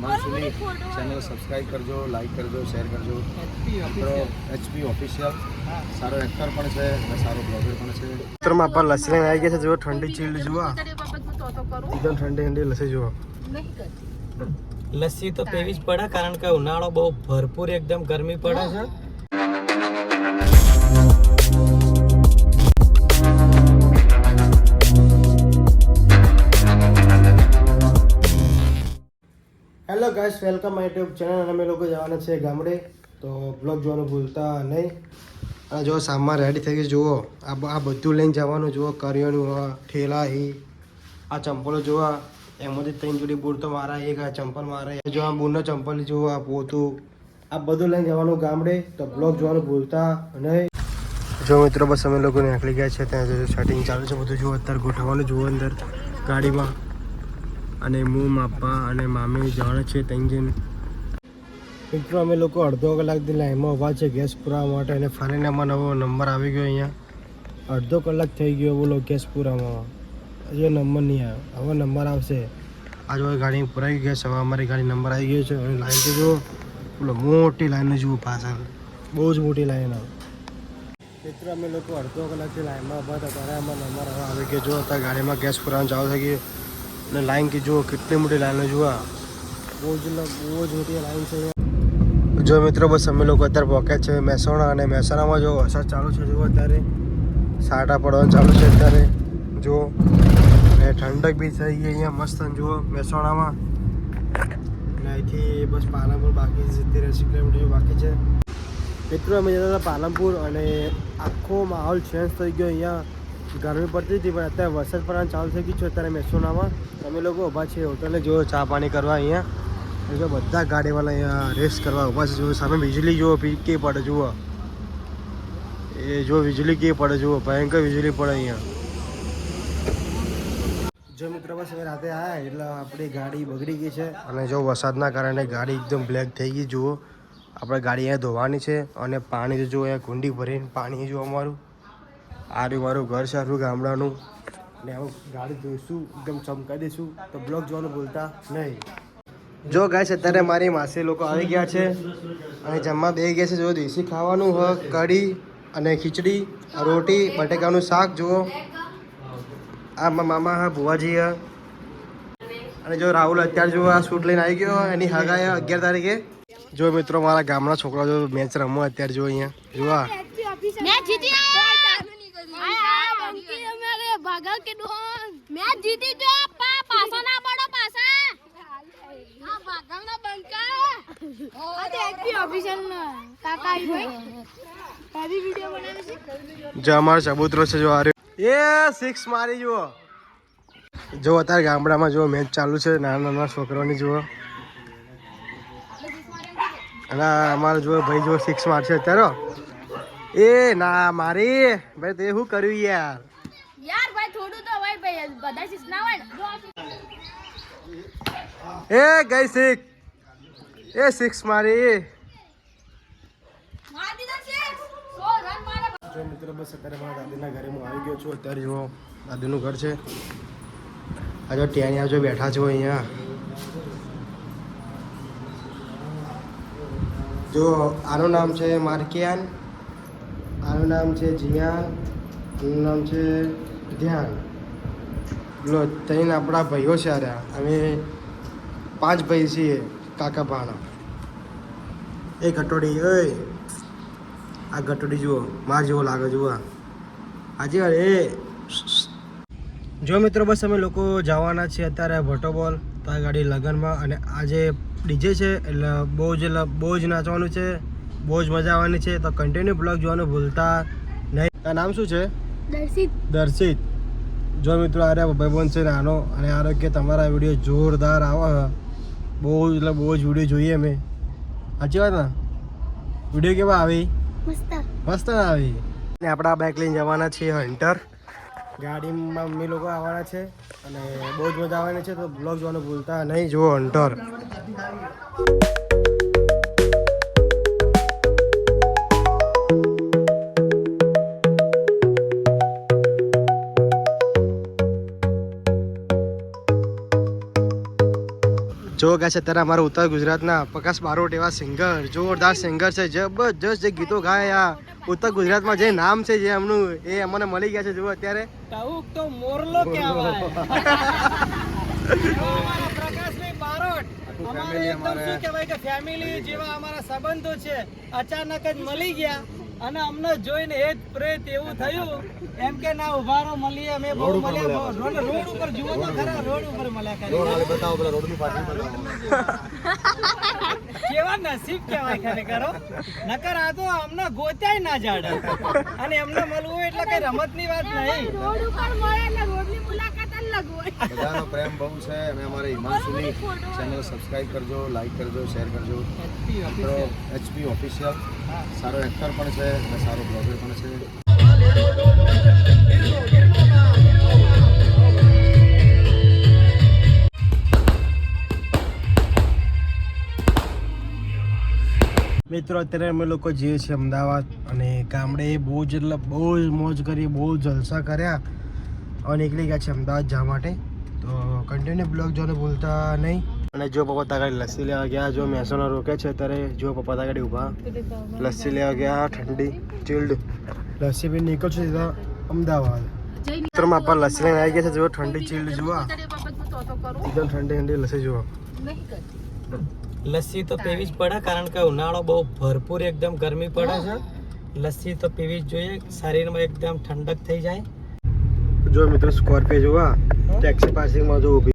હિમાંશુની channel subscribe કરજો, like કરજો, share કરજો. મિત્રો HP ઓફિશિયલ સારો એક્ટર પણ છે અને સારો બ્લોગર પણ છે. મિત્રોમાં આપણા લસ્સી લઈને આવી ગયા છે. જુઓ ઠંડી ચીલ્ડ જુઓ, એકદમ ઠંડી ઠંડી લસ્સી જુઓ. લસ્સી તો પીવી જ પડે કારણ કે ઉનાળો બહુ ભરપૂર એકદમ ગરમી પડે છે. Hello guys, welcome my YouTube channel. અને અમે લોકો જવાના છે ગામડે, તો બ્લોગ જોવાનું ભૂલતા નહીં. અને જો સામાન રેડી થઈ ગયું જુઓ, આ બધું લઈને જવાનું જુઓ. કરિયાણું, ઠેલા, આ ચંપલો જોવા, એમાંથી 3 જોડી બૂટ તો મારા, એક આ ચંપલ મારા. જો આ બૂટનો ચંપલ જુઓ, આ પોતું, આ બધું લઈને જવાનું ગામડે, તો બ્લોગ જોવાનું ભૂલતા નહીં. જો મિત્રો બસ અમે લોકો નીકળી ગયા છે. ત્યાં સેટિંગ ચાલુ છે બધું. જુઓ અત્યારે ગોઠવવાનું જુઓ અંદર ગાડીમાં. અને હું માપા અને મામી જવાના છે ત્યાં. મિત્રો અમે લોકો અડધો કલાકથી લાઈનમાં ઊભા છે ગેસ પુરાવા માટે. અને ફરીને અમારો નવો નંબર આવી ગયો અહીંયા. અડધો કલાક થઈ ગયો બોલો ગેસ પુરાવામાં, હજુ નંબર નહીં આવ્યો. હવે નંબર આવશે. આ જો ગાડી પુરાઈ ગઈ છે. હવે અમારી ગાડી નંબર આવી ગયો છે. અને લાઈન તો જુઓ, બોલો મોટી લાઈન જુઓ પાછળ, બહુ જ મોટી લાઈન આવે. મિત્રો અમે લોકો અડધો કલાકથી લાઈનમાં ઊભા હતા, ત્યારે અમારો નંબર હવે આવી ગયો. જો અત્યારે ગાડીમાં ગેસ પુરાવાનું ચાલુ થઈ ગયું. અને લાઈન કે જુઓ કેટલી મોટી લાઈનો જુઓ, બહુ જ મોટી લાઈન છે. જો મિત્રો બસ અમે લોકો અત્યારે પહોંચ્યા છે મહેસાણા. અને મહેસાણામાં જો વરસાદ ચાલુ છે જુઓ, અત્યારે સાટા પડવાનું ચાલુ છે અત્યારે જુઓ. અને ઠંડક બી થઈ ગઈ અહીંયા મસ્ત જુઓ મહેસાણામાં. અને અહીંથી બસ પાલનપુર બાકી 70-80 કિલોમીટર બાકી છે. મિત્રો અમે જતા હતા પાલનપુર, અને આખો માહોલ ચેન્જ થઈ ગયો. અહીંયા ગરમી પડતી હતી, પણ અત્યારે વરસાદ પડવાનું ચાલુ થઈ ગયું છે. અત્યારે મહેસાણામાં અમે લોકો ઊભા છીએ હોટલે જુઓ ચા પાણી કરવા અહીંયા. જો બધા ગાડીવાળા અહીંયા રેસ કરવા ઊભા છે. જુઓ સામે વીજળી જુઓ કે પડે જુઓ, એ જો વીજળી કે પડે જુઓ, ભયંકર વીજળી પડે અહીંયા. જો મિત્રો બસ હવે રાતે આવ્યા એટલે આપણી ગાડી બગડી ગઈ છે. અને જો વરસાદના કારણે ગાડી એકદમ બ્લેક થઈ ગઈ જુઓ. આપણે ગાડી અહીંયા ધોવાની છે. અને પાણી તો જુઓ અહીંયા કુંડી ભરીને પાણી જુઓ અમારું. આ રહ્યું મારું ઘર છે, આરું ગામડાનું. ને હવે ગાડી ધોઈશું, એકદમ ચમકાવી દઈશું. તો બ્લોગ જોવાનું ભૂલતા નહીં. જો ગાઈસ અત્યારે મારી માસી લોકો આવી ગયા છે અને જમવા બેસી ગયા છે. જો દેશી ખાવાનું હ, કઢી અને ખીચડી, રોટી, બટેકાનું શાક જુઓ. આ મામા હા ભુવાજી હ. અને જો રાહુલ અત્યારે જો આ શૂટ લઈને આવી ગયો, એની હગાઈ 11 તારીખે. જો મિત્રો મારા ગામના છોકરા જો મેચ રમવા અત્યારે જો અહીંયા જોવા. મેચ જીતી જો પાસા ના પડો પાસા. હા ભાગલના બંકા. આ તો એચપી ઓફિશિયલ ના કાકા આવી ભાઈ. તારી વિડિયો બનાવે છે. જો અમારો ચબૂતરો છે જો આ એ 6 મારી જુઓ. જો અત્યારે ગામડામાં જો મેચ ચાલુ છે નાના નાના છોકરાઓની જુઓ. અને અમારો જો ભાઈ જો 6 મારશે અત્યારે. એ ના મારી ભાઈ, તે શું કર્યું યાર? યાર ભાઈ થોડું તો ભાઈ બધા સિસ ના હોય ને. એ ગઈ 6, એ 6 મારી. માર દીધા છે 100 રન મારે. જો મિત્રો બસ અત્યારે મારા દાદીના ઘરે હું આવી ગયો છું. અત્યારે જો દાદીનું ઘર છે. આ જો ટેણિયા જો બેઠા છો અહીંયા. જો આનું નામ છે માર્કિયાન, આનું નામ છે જિયાન, આનું નામ છે ધ્યાન. લો ત્રણ આપણા ભાઈઓ છે. અરે અમે 5 ભાઈ છીએ કાકા ભાણા. એ ગટોડી, ઓય આ ગટોડી જુઓ, માર જેવો લાગે જુઓ. આજે એ જો મિત્રો બસ અમે લોકો જવાના છીએ અત્યારે વોટરબોલ તો આ ગાડી લગનમાં. અને આજે ડીજે છે એટલે બહુ જ નાચવાનું છે, બહુ જ મજા આવવાની છે. તો કન્ટિન્યુ બ્લોગ જોવાનું ભૂલતા નહીં. તારું નામ શું છે? દર્શિત. જો મિત્રો આ ભાઈબંધ છે નાનો. અને આ કે તમારા વિડીયો જોરદાર આવે, બહુ જ વિડીયો જોઈએ અમે. સાચી વાત ને? વિડીયો કેવા આવી? મસ્ત આવી. ને આપણા બાઇક લઈને જવાના છીએ હન્ટર. ગાડીમાં મમ્મી લોકો આવવાના છે અને બહુ જ મજા આવવાની છે. તો બ્લોગ જોવાનું ભૂલતા નહીં. જુઓ હન્ટર. જો કહે છે અત્યારે અમારા ઉત્તર ગુજરાતના પ્રકાશ બારોટ એવા સિંગર, જોરદાર સિંગર છે, જબરજસ્ત જે ગીતો ગાય આ ઉત્તર ગુજરાતમાં જે નામ છે જે એમનું એ અમને મળી ગયા છે. જુઓ અત્યારે કહું તો મોરલો કહેવાય. પ્રકાશભાઈ બારોટ અમારે એકદમ શું કહેવાય કે ફેમિલી જેવા અમારા સંબંધો છે, અચાનક જ મળી ગયા અને અમને જોઈને એ જ પ્રેત એવું થયું એમ કે ના ઉભારો મળીએ. અમે બહુ મળ્યા રોડ ઉપર જુઓ તો ખરા, રોડ ઉપર મળ્યા કરી. કેવા નસીબ કહેવાય ખરેખર હો. નકર આ તો અમને ગોત્યાય ના જાડે અને એમને મળવું એટલે કઈ રમતની વાત નહીં. રોડ ઉપર મળે એટલે રોડની મુલાકાત અલગ હોય. બધાનો પ્રેમ બહુ છે અને અમારે હિમાંશુની ચેનલ સબસ્ક્રાઇબ કરજો, લાઈક કરજો, શેર કરજો. મિત્રો એચપી ઓફિશિયલ સારો એક્ટર પણ છે અને સારો બ્લોગર પણ છે. મિત્રો અત્યારે અમે લોકો જઈએ છીએ અમદાવાદ અને ગામડે બહુ જ એટલે બહુ જ મોજ કરી, બહુ જલસા કર્યા અને નીકળી ગયા છે અમદાવાદ જવા માટે. તો કન્ટિન્યુ બ્લોગ જોવાનું ભૂલતા નહીં. અને જો પપ્પા તાગાડી લસ્સી લેવા ગયા, જો મહેસાણા રોકે છે અત્યારે, જો પપ્પા તાગાડી ઊભા લસ્સી લેવા ગયા, ઠંડી ચિલ્ડ લસ્સી પી નીકળશે સીધા અમદાવાદ. મિત્રોમાં આપણા લસ્સી લઈને આવી ગયા છે, જુઓ ઠંડી ચિલ્ડ જુઓ, એકદમ ઠંડી ઠંડી લસ્સી જુઓ. લસ્સી તો પીવી જ પડે કારણ કે ઉનાળો બહુ ભરપૂર એકદમ ગરમી પડે છે. લસ્સી તો પીવી જ જોઈએ, શરીરમાં એકદમ ઠંડક થઈ જાય. જો મિત્રો સ્કોર્પિયો જોવા ટેક્સી પાર્કિંગમાં જો ઊભી